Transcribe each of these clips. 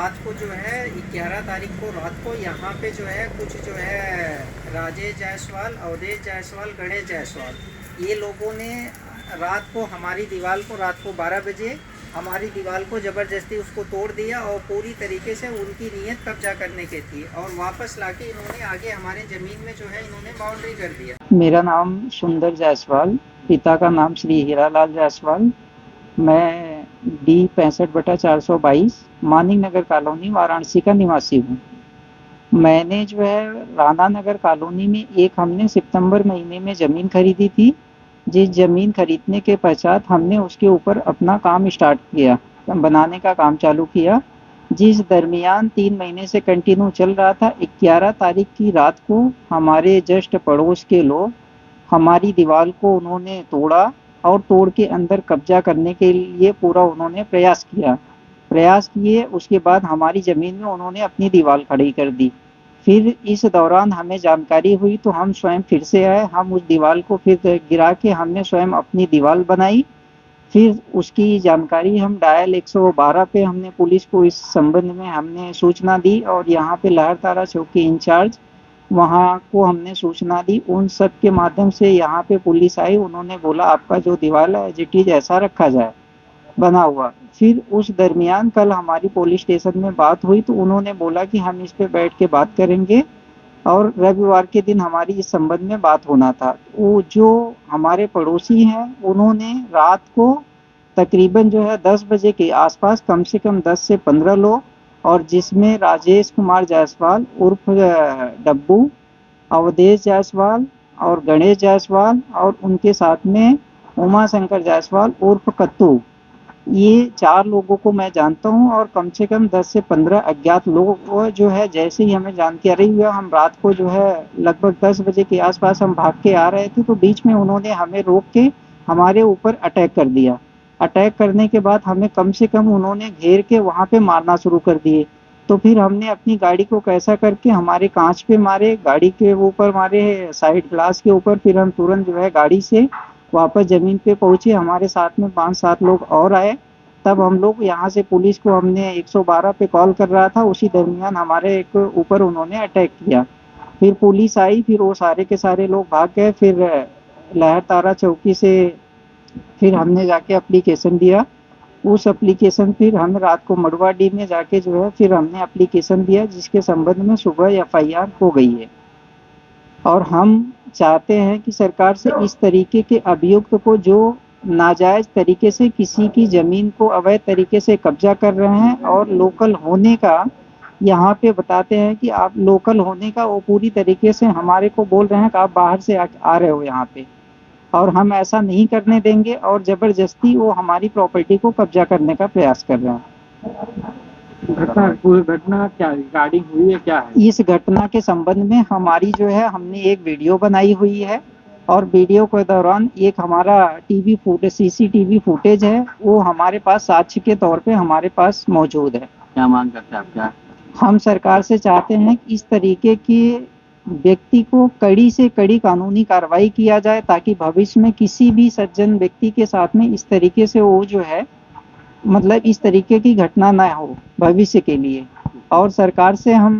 रात को जो है 11 तारीख को रात को यहाँ पे जो है कुछ जो है राजेश जायसवाल, अवधेश जायसवाल, गणेश जायसवाल ये लोगों ने रात को हमारी दीवार को रात को 12 बजे हमारी दीवार को ज़बरदस्ती उसको तोड़ दिया और पूरी तरीके से उनकी नीयत कब्जा करने की थी और वापस लाके इन्होंने आगे हमारे ज़मीन में जो है इन्होंने बाउंड्री कर दिया। मेरा नाम सुंदर जायसवाल, पिता का नाम श्री हीरालाल जायसवाल। मैं D65/422 मानिक नगर कॉलोनी वाराणसी का निवासी हूँ। मैंने जो है राणा नगर कॉलोनी में हमने सितंबर महीने में ज़मीन खरीदी थी। जिस ज़मीन खरीदने के पश्चात हमने उसके ऊपर अपना काम स्टार्ट किया, बनाने का काम चालू किया, जिस दरमियान 3 महीने से कंटिन्यू चल रहा था। 11 तारीख की रात को हमारे जस्ट पड़ोस के लोग हमारी दीवार को उन्होंने तोड़ा और तोड़ के अंदर कब्जा करने के लिए पूरा उन्होंने प्रयास किए। उसके बाद हमारी ज़मीन में उन्होंने अपनी दीवार खड़ी कर दी। फिर इस दौरान हमें जानकारी हुई तो हम स्वयं फिर से आए। हम उस दीवार को फिर गिरा के हमने स्वयं अपनी दीवार बनाई। फिर उसकी जानकारी हम डायल 112 पे हमने पुलिस को इस संबंध में हमने सूचना दी और यहाँ पे लहरतारा चौकी इंचार्ज वहाँ को हमने सूचना दी। उन सब के माध्यम से यहाँ पे पुलिस आई। उन्होंने बोला आपका जो दीवार है एज इट इज ऐसा रखा जाए बना हुआ। फिर उस दरमियान कल हमारी पुलिस स्टेशन में बात हुई तो उन्होंने बोला कि हम इस पे बैठ के बात करेंगे और रविवार के दिन हमारी इस संबंध में बात होना था। वो जो हमारे पड़ोसी हैं उन्होंने रात को तकरीबन जो है 10 बजे के आसपास कम से कम 10 से 15 लोग और जिसमें राजेश कुमार जायसवाल उर्फ डब्बू, अवधेश जायसवाल और गणेश जायसवाल और उनके साथ में उमा शंकर जायसवाल उर्फ कत्तू, ये 4 लोगों को मैं जानता हूँ और कम से कम 10 से 15 अज्ञात लोग जो है जैसे ही हमें जानकारी हुआ हम रात को जो है लगभग 10 बजे के आसपास हम भाग के आ रहे थे तो बीच में उन्होंने हमें रोक के हमारे ऊपर अटैक कर दिया। अटैक करने के बाद हमें कम से कम उन्होंने घेर के वहाँ पे मारना शुरू कर दिए। तो फिर हमने अपनी गाड़ी को कैसा करके हमारे कांच पे मारे, गाड़ी के ऊपर मारे, साइड ग्लास के ऊपर। फिर हम तुरंत जो है गाड़ी से वापस ज़मीन पे पहुँचे। हमारे साथ में 5-7 लोग और आए। तब हम लोग यहाँ से पुलिस को हमने 112 पे कॉल कर रहा था। उसी दरमियान हमारे एक ऊपर उन्होंने अटैक किया। फिर पुलिस आई, फिर वो सारे के सारे लोग भाग गए। फिर लहरतारा चौकी से फिर हमने जाके एप्लीकेशन दिया। उस एप्लीकेशन फिर हम रात को मड़वाडी में जाके जो है फिर हमने एप्लीकेशन दिया जिसके संबंध में सुबह FIR हो गई है। और हम चाहते हैं कि सरकार से इस तरीके के अभियुक्त को जो नाजायज तरीके से किसी की जमीन को अवैध तरीके से कब्जा कर रहे हैं और लोकल होने का यहाँ पे बताते हैं कि आप लोकल होने का वो पूरी तरीके से हमारे को बोल रहे हैं कि आप बाहर से आ रहे हो यहाँ पे और हम ऐसा नहीं करने देंगे और जबरदस्ती वो हमारी प्रॉपर्टी को कब्जा करने का प्रयास कर रहे हैं। घटना क्या रिगार्डिंग हुई है, क्या है इस घटना के संबंध में हमारी जो है हमने एक वीडियो बनाई हुई है और वीडियो के दौरान एक हमारा CCTV फुटेज है वो हमारे पास साक्ष्य के तौर पे हमारे पास मौजूद है। क्या मांग करते हैं आप? क्या हम सरकार से चाहते हैं कि इस तरीके के व्यक्ति को कड़ी से कड़ी कानूनी कार्रवाई किया जाए ताकि भविष्य में किसी भी सज्जन व्यक्ति के साथ में इस तरीके से वो जो है मतलब इस तरीके की घटना ना हो भविष्य के लिए। और सरकार से हम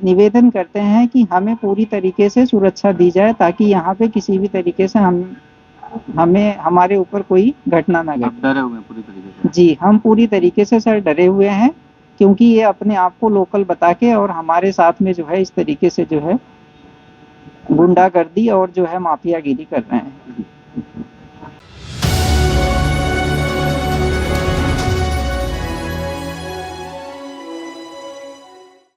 निवेदन करते हैं कि हमें पूरी तरीके से सुरक्षा दी जाए ताकि यहाँ पे किसी भी तरीके से हमें हमारे ऊपर कोई घटना ना घटे। डरे हुए पूरी तरीके से? जी, हम पूरी तरीके से सर डरे हुए हैं क्योंकि ये अपने आप को लोकल बता के और हमारे साथ में जो है इस तरीके से जो है गुंडागर्दी और जो है माफियागिरी कर रहे हैं।